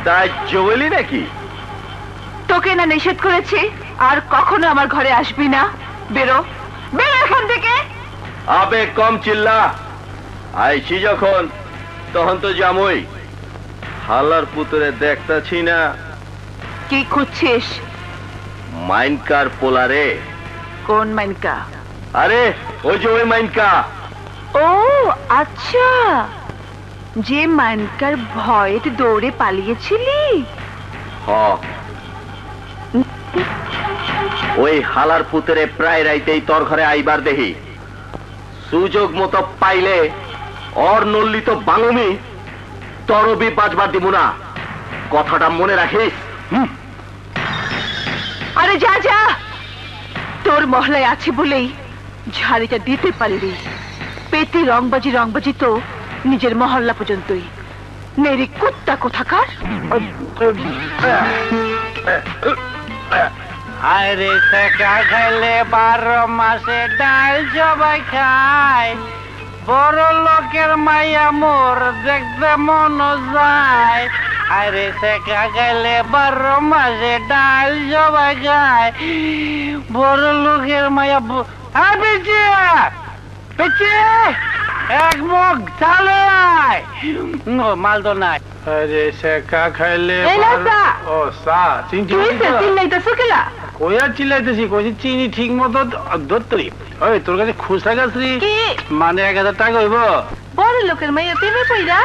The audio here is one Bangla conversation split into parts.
দাহ্য বলি নাকি? তোকে না নিষেধ করেছি আর কখনো আমার ঘরে আসবি না। বেরো বেরো এখান থেকে। আবেগ কম চিল্লা। আইছি যখন তখন তো জামই। হালার পুতুরে দেখতাছি না। কি খুঁজছিস? মাইনকার পোলারে। কোন মাইনকা? আরে ওই যে ওই মাইনকা। ও আচ্ছা, যে মাইনকার ভয়ে দৌড়ে পালিয়েছিলি। ওই হালার পুতুরে প্রায় রাইতেই তোর ঘরে আইবার দেহি। সুযোগ মতো পাইলে ওর নল্লিত বাঙুমি তরবি বাজবার দিব না, কথাটা মনে রাখিস। আরে যা যা, তোর মহলায় আছে বলেই ঝাড়িটা দিতে পারবি। পেতে রংবাজি তো নিজের মহল্লা পর্যন্তই। মেরি কুত্তা কোথাকার। আরে শেখা খাইলে 12 মাসে ডাল সবাই খায়। বড় লোকের মাইয়া মোর দেখতে মন যায়। আরে শেখা খাইলে 12 মাসে ডাল সবাই খায়। বড় লোকের মাইয়া এক মগ চালে আয়। মালদো নাই। আরে শেখা খাইলে ও সা কইয়া চিল্লাইতেছি, কইছি চিনি ঠিক মতো ধরতরি। ওই তোর কাছে খুচরা গাছরি মানে 1000 টাকা হইব? বড় লোকের মাইয়া প্রেমে পইরা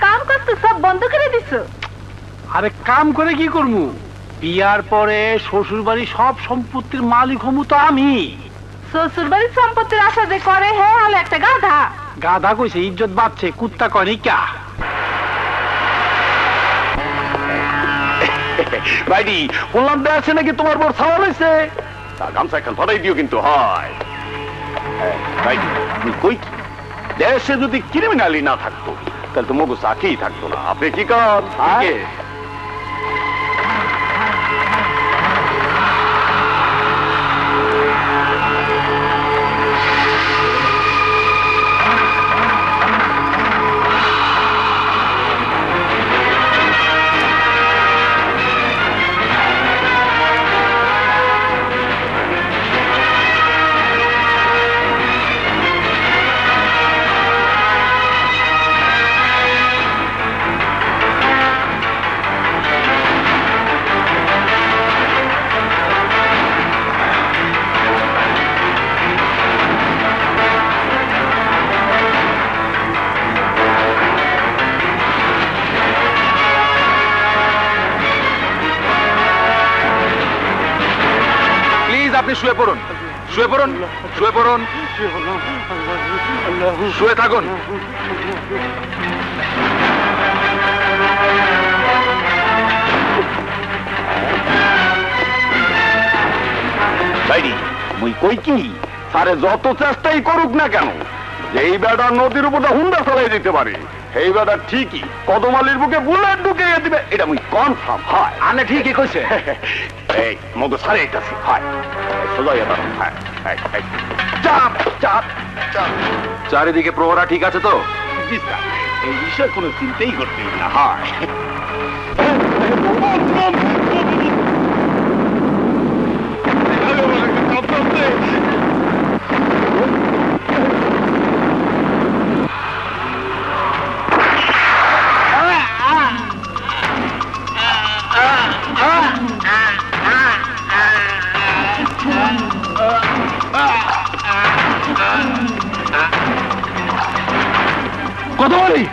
কাম করতে সব বন্ধ করে দিছ। আরে কাম করে কি করমু? বিয়ার পরে শ্বশুর বাড়ি সব সম্পত্তির মালিক হমু তো আমি। শ্বশুর বাড়ির সম্পত্তির আশা যে করে হে হলো একটা গাধা। গাধা কইছে ইজ্জত বাড়ছে, কুত্তা কনি কা। ভাইডি বললাম আছে নাকি তোমার বড় সাওয়াল হয়েছে? গামছা এখন ধরাই দিও কিন্তু। হয় ভাইডি তুমি কই কি? দেশে যদি ক্রিমিনালি না থাকতো তাহলে তো মগু চাকরি থাকতো না। আপনি কি কর? শুয়ে পড়ুন, শুয়ে পড়ুন, শুয়ে পড়ুন, শুয়ে থাকুন। ভাইডি মুই কই কি, সারে যত চেষ্টাই করুক না কেন, এই বেটা নদীর উপর হুন্ডা চালাই দিতে পারে, এই বেটা ঠিকই কদমালির বুকে বুলেট ঢুকিয়ে দিবে, এটা মুই কনফার্ম। হয় আনে ঠিকই কইছে। এই মগ সারে এইটাছি। হয় সোজা এটা। হ্যাঁ চাপ চাপ চাপ। চারিদিকে প্রহরা ঠিক আছে তো? এই বিষয়ে কোনো চিন্তাই করতে না। হয় কদমালি,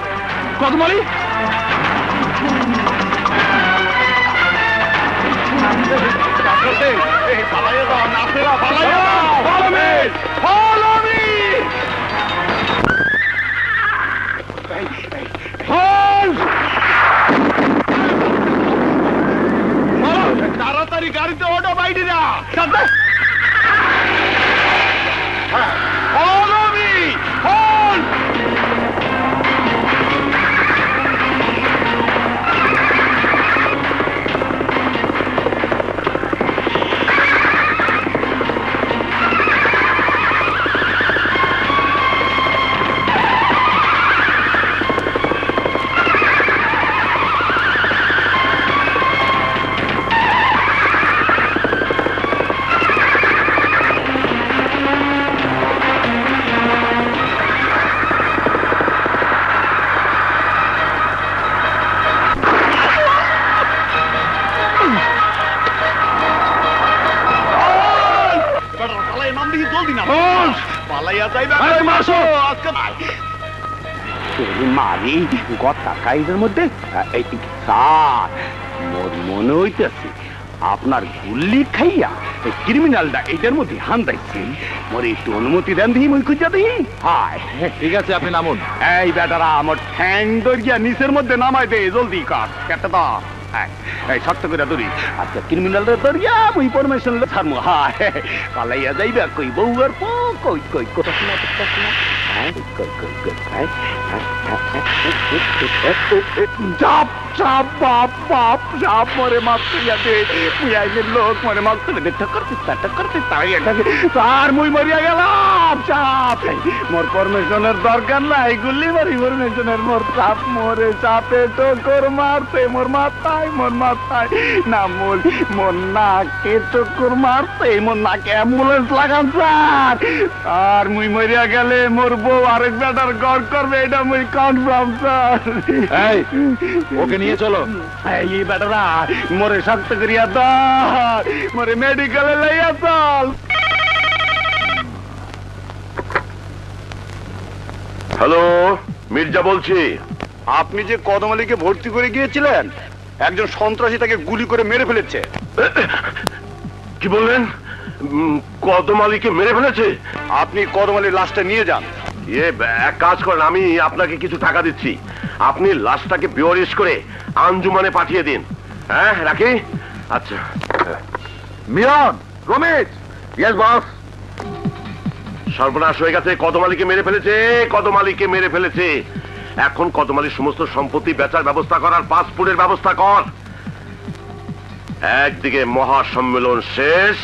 কদমালি তাড়াতাড়ি গাড়িতে ওঠো বাইডিরা। জলদি না পালাইয়া যাইবে আজকে মারি গতা কাইজের মধ্যে স্যার মোর মনে হইতেছে আপনার গুল্লি খাইয়া ক্রিমিনালটা এটার মধ্যে হান্দাইছে মোর একটু অনুমতি দেন দিই মই খুঁজা দিই হায় ঠিক আছে, আপনি নামুন। এই বেটারা আমার ঠ্যাং দরিয়া নিচের মধ্যে নামাই দে জলদি কাট কেটে দা এই শক্ত করে ধরি আচ্ছা ক্রিমিনালটা ধরিয়া মুই পারমিশন ছাড়মু হায় পালাইয়া যাইবা কই বউ আর পো কই কই কথা শোনা কই কই কই চাপ চাপ বাপ বাপ চাপ মরে মাপ করিয়া দে মুই আইনের লোক মরে মাপ করে দে টক্কর তাই এটাকে তার মুই মরিয়া গেলাম চাপ মোর পারমিশনের দরকার নাই গুল্লি মারি পারমিশনের মোর চাপ মরে চাপে টক্কর মারতে মোর মাথায় না মোর নাকে টক্কর মারতে মোর নাকে অ্যাম্বুলেন্স লাগান স্যার আর মুই মরিয়া গেলে মোর বউ আরেক বেটার গড় করবে এটা মুই কনফার্ম স্যার এই ওকে নিয়ে চলো। এই বেটারা মোরে শক্ত করিয়া দাও মোরে মেডিকেলে লইয়া চল। হ্যালো, মির্জা বলছি। আপনি যে কদম আলীকে ভর্তি করে গিয়েছিলেন, একজন সন্ত্রাসী তাকে গুলি করে মেরে ফেলেছে। কি বললেন? কদম আলীকে মেরে ফেলেছে? আপনি কদম আলীর লাশটা নিয়ে যান। এক কাজ করেন, আমি আপনাকে কিছু টাকা দিচ্ছি, আপনি লাশটাকে বিওরিশ করে আঞ্জুমানে পাঠিয়ে দিন। হ্যাঁ রাখি। আচ্ছা মিলন, রমেশ। Yes boss. সর্বনাশ হয়ে গেছে, কদম আলীকে মেরে ফেলেছে। এখন কদম আলীর সমস্ত সম্পত্তি বেচার ব্যবস্থা করার পাসপোর্টের ব্যবস্থা কর। একদিকে মহাসম্মেলন শেষ,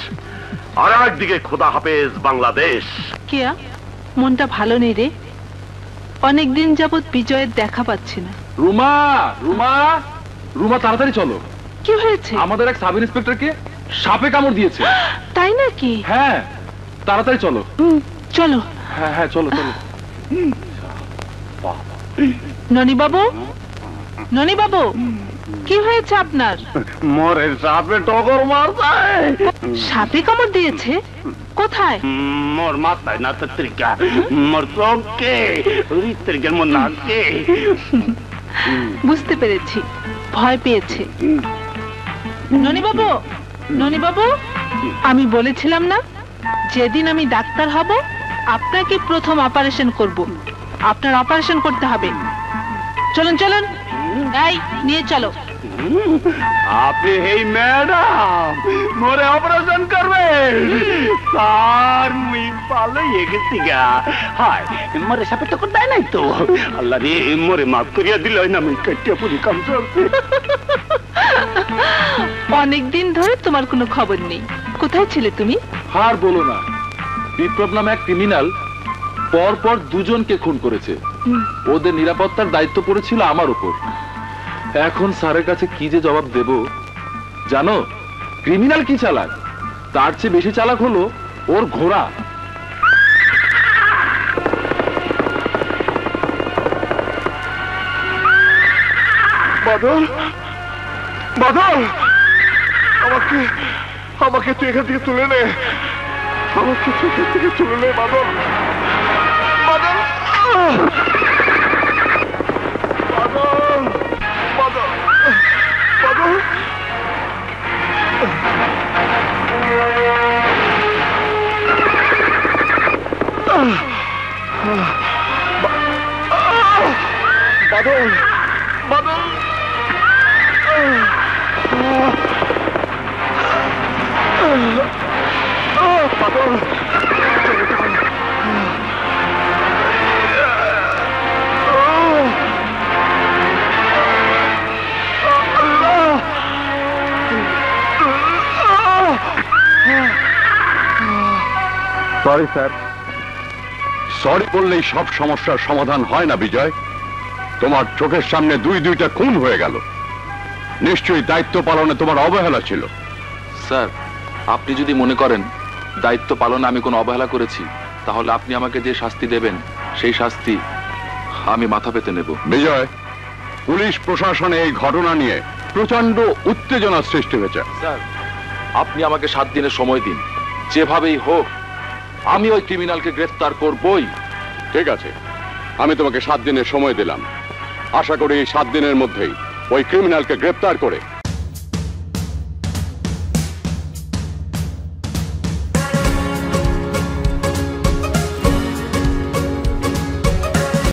আর একদিকে খোদা হাফেজ বাংলাদেশ। কিয়া মনটা ভালো নেই রে, অনেকদিন যাবৎ বিজয়ের দেখা পাচ্ছি না। রুমা রুমা রুমা, তাড়াতাড়ি চলো। কি হয়েছে? আমাদের এক সাব ইন্সপেক্টরকে সাপে কামড় দিয়েছে। তাই নাকি? হ্যাঁ, তাড়াতাড়ি চলো। চলো। হ্যাঁ চলো চলো। ননি বাবু, কি হয়েছে আপনার? মরে সাপে টগর মারছে। সাপে কামড় দিয়েছে? কোথায়? মোর মাথায় না, তত্রিকা মোর চোখে, ঋত্রিকের মোর নাকে। বুঝতে পেরেছি, ভয় পেয়েছে। ননি বাবু, আমি বলেছিলাম না যেদিন আমি ডাক্তার হব আপনাকে প্রথম অপারেশন করব। আপনার অপারেশন করতে হবে। চলুন, এই নিয়ে চলো। আপনি এই ম্যাডাম মোরে অপারেশন করবে? স্যার মুই পালাইয়ে গেছি গা। হায়, মোরে সাপে টক্কর দেয় নাই তো? আল্লাহ রে, মোরে মাফ করিয়া দিল না, মুই কাটিয়া পুরি কাম চলছে। অনেকদিন ধরে তোমার কোনো খবর নেই, কোথায় ছিলে তুমি? আর বলো না, বিপ্লব নামে এক ক্রিমিনাল পর দুজনকে খুন করেছে। ওদের নিরাপত্তার দায়িত্ব পড়েছিল আমার উপর। এখন স্যারের কাছে কি যে জবাব দেব জানো? ক্রিমিনাল কি চালাক, তার চেয়ে বেশি চালাক হলো ওর ঘোড়া। বাদল, আমাকে তুই এখান থেকে তুলে নে, বাদল। Sorry sir. সরি বললেই সব সমস্যার সমাধান হয় না বিজয়। তোমার চোখের সামনে দুইটা খুন হয়ে গেল, নিশ্চয়ই দায়িত্ব পালনে তোমার অবহেলা ছিল। স্যার, আপনি যদি মনে করেন দায়িত্ব পালনে আমি কোনো অবহেলা করেছি, তাহলে আপনি আমাকে যে শাস্তি দেবেন সেই শাস্তি আমি মাথা পেতে নেব। বিজয়, পুলিশ প্রশাসনে এই ঘটনা নিয়ে প্রচন্ড উত্তেজনা সৃষ্টি হয়েছে। স্যার, আপনি আমাকে 7 দিনের সময় দিন, যেভাবেই হোক আমি ওই ক্রিমিনালকে গ্রেফতার করবই। ঠিক আছে, আমি তোমাকে 7 দিনের সময় দিলাম। আশা করি এই 7 দিনের মধ্যেই ওই ক্রিমিনালকে গ্রেফতার করে